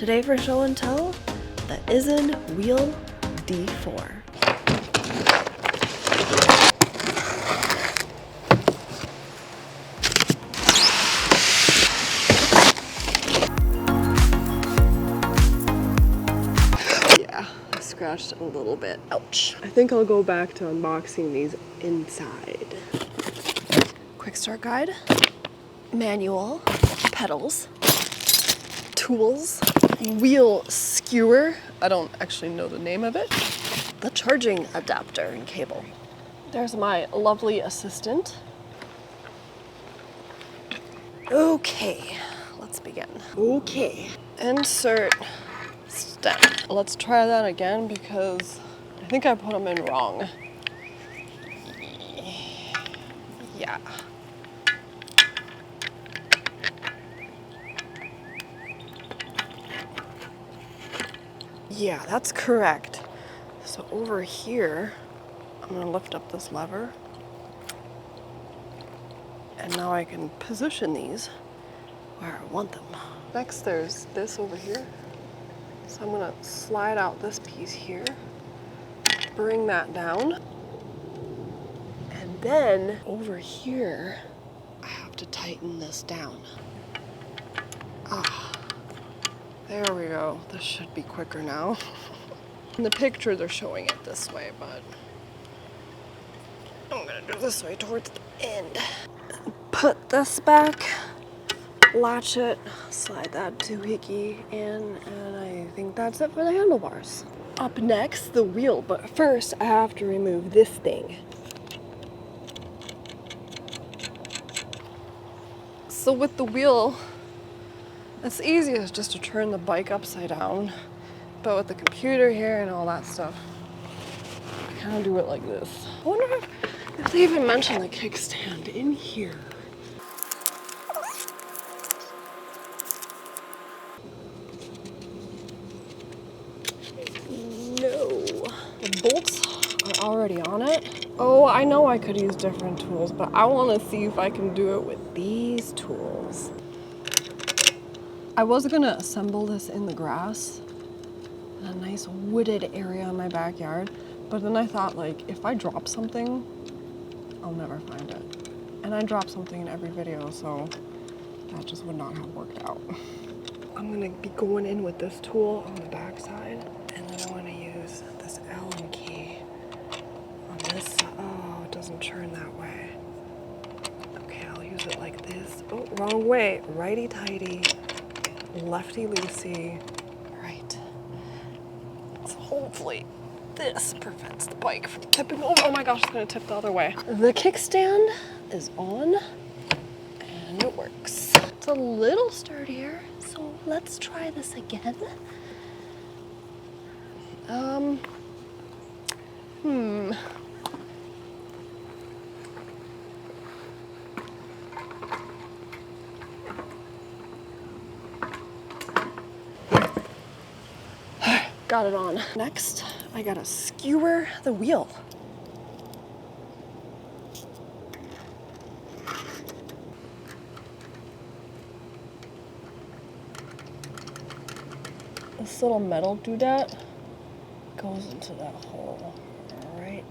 Today for show and tell, the Isinwheel D4. Yeah, I scratched a little bit. Ouch. I think I'll go back to unboxing these inside. Quick start guide, manual, pedals, tools, wheel skewer, I don't actually know the name of it, the charging adapter and cable. There's my lovely assistant. Okay, let's begin. Okay, insert stem. Let's try that again because I think I put them in wrong. Yeah. Yeah, that's correct. So over here, I'm gonna lift up this lever. And now I can position these where I want them. Next, there's this over here. So I'm gonna slide out this piece here, bring that down. And then over here, I have to tighten this down. Ah, there we go. This should be quicker now. In the picture, they're showing it this way, but I'm gonna do this way towards the end. Put this back, latch it, slide that doohickey in, and I think that's it for the handlebars. Up next, the wheel, but first I have to remove this thing. So with the wheel, it's easiest just to turn the bike upside down, but with the computer here and all that stuff, I kind of do it like this. I wonder if they even mention the kickstand in here. No. The bolts are already on it. Oh, I know I could use different tools, but I want to see if I can do it with these tools. I was gonna assemble this in the grass, in a nice wooded area in my backyard, but then I thought, like, if I drop something, I'll never find it. And I drop something in every video, so that just would not have worked out. I'm gonna be going in with this tool on the back side, and then I'm gonna use this Allen key on this side. Oh, it doesn't turn that way. Okay, I'll use it like this. Oh, wrong way. Righty-tighty, lefty-loosey. Right. So hopefully this prevents the bike from tipping over. Oh my gosh, it's gonna tip the other way. The kickstand is on, and it works. It's a little sturdier, so let's try this again. Got it on. Next, I gotta skewer the wheel. This little metal doodad goes into that hole right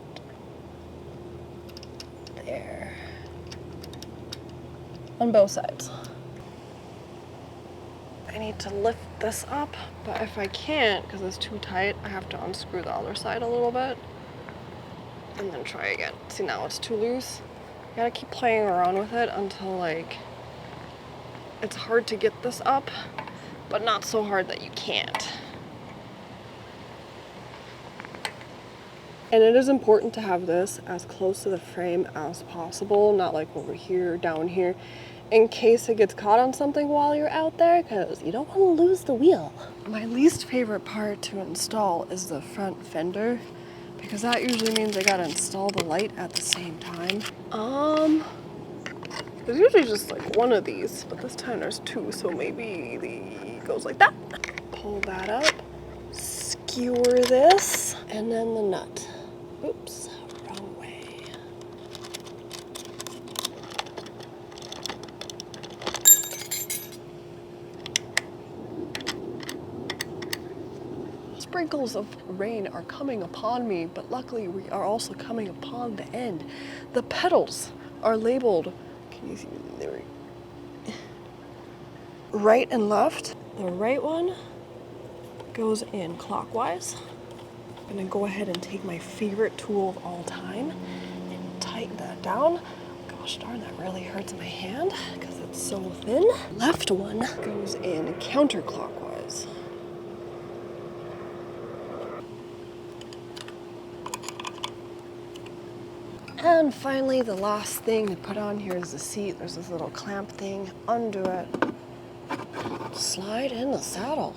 there. On both sides. I need to lift this up, but if I can't, because it's too tight, I have to unscrew the other side a little bit and then try again. See, now it's too loose. You gotta keep playing around with it until, like, it's hard to get this up, but not so hard that you can't. And it is important to have this as close to the frame as possible, not like over here, down here, in case it gets caught on something while you're out there, because you don't want to lose the wheel. My least favorite part to install is the front fender, because that usually means I gotta install the light at the same time. There's usually just like one of these, but this time there's two, so maybe it goes like that. Pull that up, skewer this, and then the nut. Oops, wrong way. sprinkles of rain are coming upon me, but luckily we are also coming upon the end. The pedals are labeled, can you see? There we go. Right and left. The right one goes in clockwise. I'm gonna go ahead and take my favorite tool of all time and tighten that down. Gosh darn, that really hurts my hand because it's so thin. Left one goes in counterclockwise. And finally, the last thing to put on here is the seat. There's this little clamp thing. Undo it. Slide in the saddle.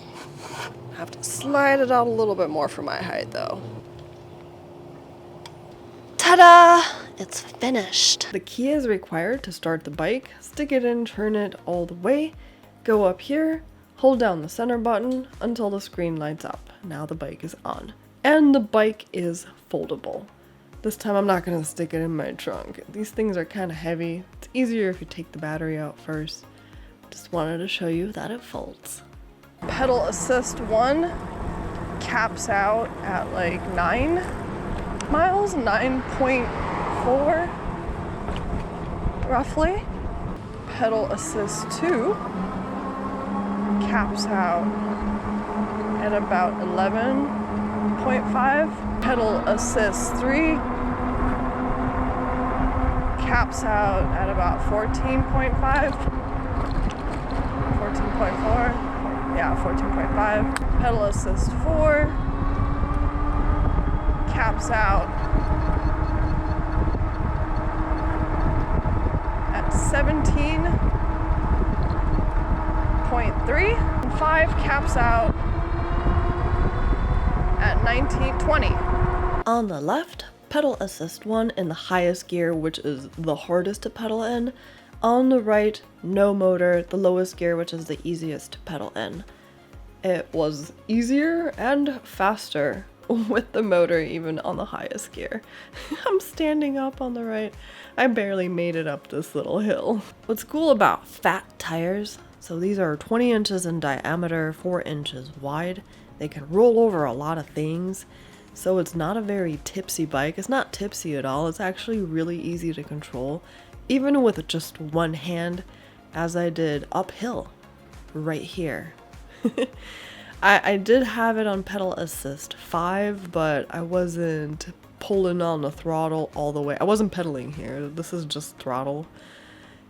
I have to slide it out a little bit more for my height though. Ta-da! It's finished. The key is required to start the bike. Stick it in, turn it all the way, go up here, hold down the center button until the screen lights up. Now the bike is on. And the bike is foldable. This time I'm not gonna stick it in my trunk. These things are kind of heavy. It's easier if you take the battery out first. Just wanted to show you that it folds. Pedal assist 1 caps out at like 9 miles, 9.4 roughly. Pedal assist 2 caps out at about 11.5. Pedal assist 3 caps out at about 14.5. 14.4. Yeah, 14.5. Pedal assist 4 caps out at 17.3. 5 caps out at 19.20. On the left, pedal assist 1 in the highest gear, which is the hardest to pedal in. On the right, no motor, the lowest gear, which is the easiest to pedal in. It was easier and faster with the motor even on the highest gear. I'm standing up on the right. I barely made it up this little hill. What's cool about fat tires, so these are 20 inches in diameter, 4 inches wide. They can roll over a lot of things, so it's not a very tipsy bike. It's not tipsy at all. It's actually really easy to control, even with just one hand, as I did uphill right here. I did have it on pedal assist 5, but I wasn't pulling on the throttle all the way. I wasn't pedaling here. This is just throttle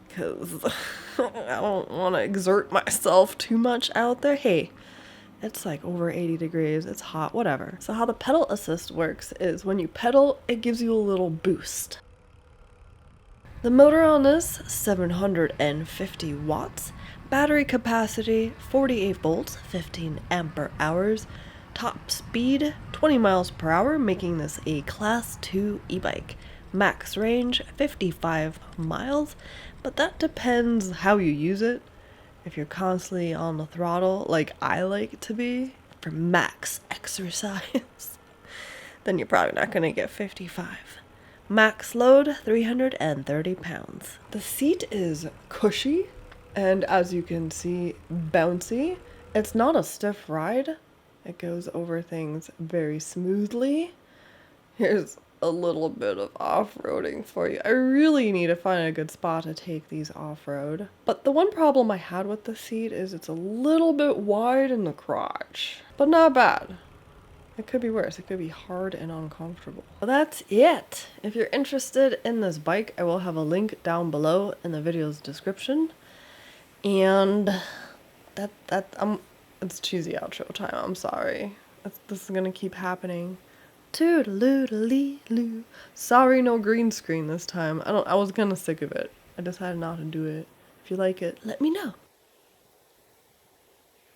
because I don't want to exert myself too much out there. Hey, it's like over 80 degrees. It's hot, whatever. So how the pedal assist works is when you pedal, it gives you a little boost. The motor on this, 750 watts. Battery capacity, 48 volts, 15 ampere hours. Top speed, 20 miles per hour, making this a Class 2 e-bike. Max range, 55 miles, but that depends how you use it. If you're constantly on the throttle, like I like to be, for max exercise, then you're probably not going to get 55. Max load, 330 pounds. The seat is cushy, and as you can see, bouncy. It's not a stiff ride. It goes over things very smoothly. Here's a little bit of off-roading for you. I really need to find a good spot to take these off-road. But the one problem I had with the seat is it's a little bit wide in the crotch, but not bad. It could be worse. It could be hard and uncomfortable. Well, that's it. If you're interested in this bike, I will have a link down below in the video's description. And it's cheesy outro time. I'm sorry. This is gonna keep happening. Toodaloo-dee-loo. Sorry, no green screen this time. I was gonna sick of it. I decided not to do it. If you like it, let me know.